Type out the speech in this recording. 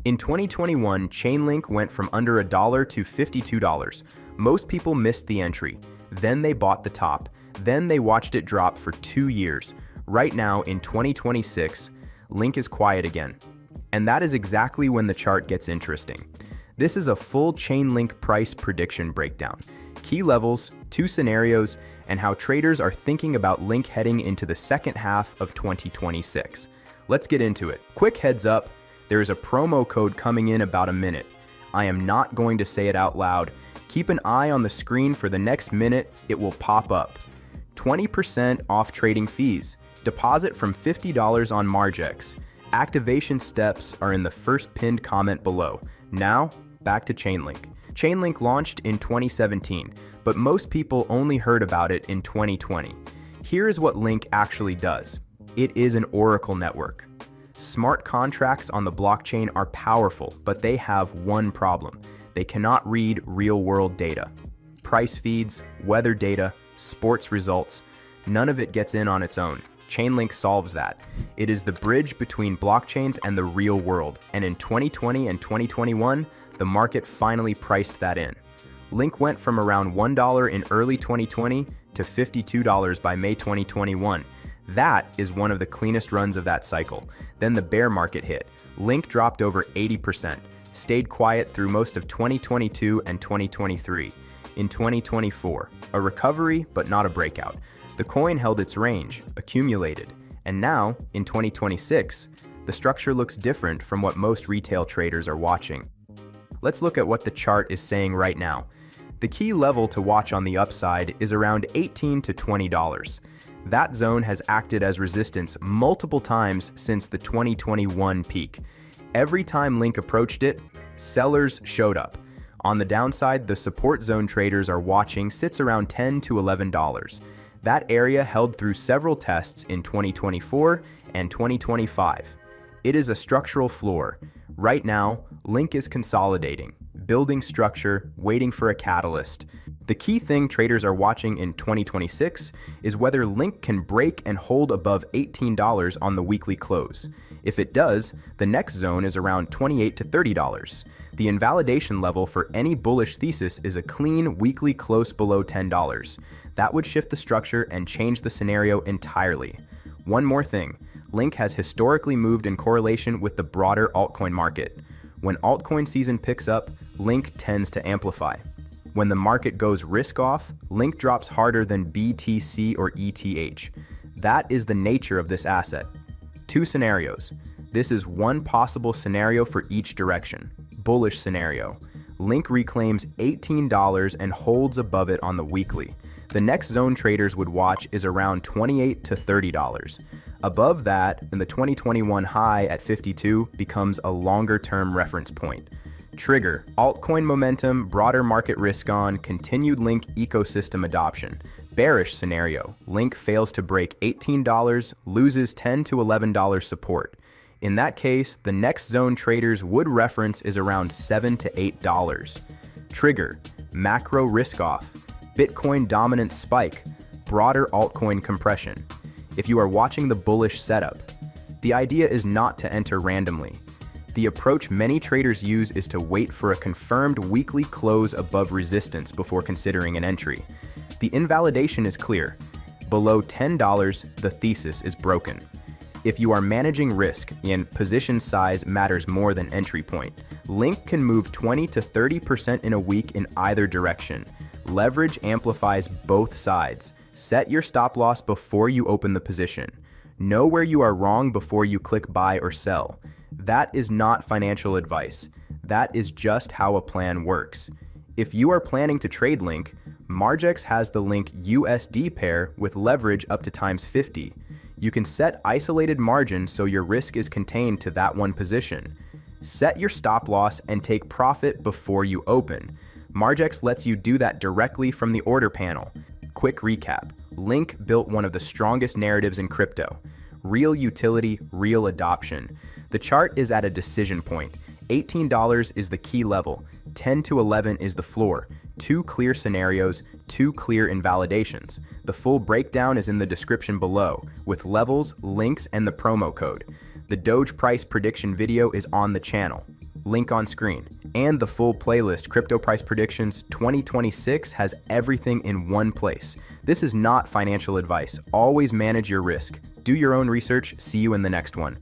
In 2021, Chainlink went from under $1 to $52. Most people missed the entry. Then they bought the top. Then they watched it drop for 2 years. Right now, in 2026, Link is quiet again. And that is exactly when the chart gets interesting. This is a full Chainlink price prediction breakdown. Key levels, 2 scenarios, and how traders are thinking about Link heading into the second half of 2026. Let's get into it. Quick heads up, there is a promo code coming in about a minute. I am not going to say it out loud. Keep an eye on the screen for the next minute, it will pop up. 20% off trading fees. Deposit from $50 on Margex. Activation steps are in the first pinned comment below. Now, back to Chainlink. Chainlink launched in 2017, but most people only heard about it in 2020. Here is what Link actually does. It is an oracle network. Smart contracts on the blockchain are powerful, but they have one problem. They cannot read real-world data. Price feeds, weather data, sports results, none of it gets in on its own. Chainlink solves that. It is the bridge between blockchains and the real world, and in 2020 and 2021, the market finally priced that in. Link went from around $1 in early 2020 to $52 by May 2021. That is one of the cleanest runs of that cycle. Then the bear market hit. Link dropped over 80%, stayed quiet through most of 2022 and 2023. In 2024, a recovery but not a breakout. The coin held its range, accumulated, and now, in 2026, the structure looks different from what most retail traders are watching. Let's look at what the chart is saying right now. The key level to watch on the upside is around $18 to $20. That zone has acted as resistance multiple times since the 2021 peak. Every time Link approached it, sellers showed up. On the downside, the support zone traders are watching sits around $10 to $11. That area held through several tests in 2024 and 2025. It is a structural floor. Right now, Link is consolidating, building structure, waiting for a catalyst. The key thing traders are watching in 2026 is whether Link can break and hold above $18 on the weekly close. If it does, the next zone is around $28 to $30. The invalidation level for any bullish thesis is a clean weekly close below $10. That would shift the structure and change the scenario entirely. One more thing, Link has historically moved in correlation with the broader altcoin market. When altcoin season picks up, Link tends to amplify. When the market goes risk off, Link drops harder than BTC or ETH. That is the nature of this asset. 2 scenarios. This is one possible scenario for each direction. Bullish scenario. Link reclaims $18 and holds above it on the weekly. The next zone traders would watch is around $28 to $30. Above that, and the 2021 high at 52 becomes a longer-term reference point. Trigger, altcoin momentum, broader market risk on, continued Link ecosystem adoption. Bearish scenario, Link fails to break $18, loses $10 to $11 support. In that case, the next zone traders would reference is around $7 to $8. Trigger, macro risk off, Bitcoin dominance spike, broader altcoin compression. If you are watching the bullish setup, the idea is not to enter randomly. The approach many traders use is to wait for a confirmed weekly close above resistance before considering an entry. The invalidation is clear. Below $10, the thesis is broken. If you are managing risk and position size matters more than entry point, Link can move 20 to 30% in a week in either direction. Leverage amplifies both sides. Set your stop loss before you open the position. Know where you are wrong before you click buy or sell. That is not financial advice. That is just how a plan works. If you are planning to trade Link, Margex has the LINKUSD pair with leverage up to ×50. You can set isolated margin so your risk is contained to that one position. Set your stop loss and take profit before you open. Margex lets you do that directly from the order panel. Quick recap. Link built one of the strongest narratives in crypto. Real utility, real adoption. The chart is at a decision point. $18 is the key level. 10 to 11 is the floor. 2 clear scenarios, 2 clear invalidations. The full breakdown is in the description below, with levels, links, and the promo code. The Doge price prediction video is on the channel. link on screen. And the full playlist, Crypto Price Predictions 2026, has everything in one place. This is not financial advice. Always manage your risk. Do your own research. See you in the next one.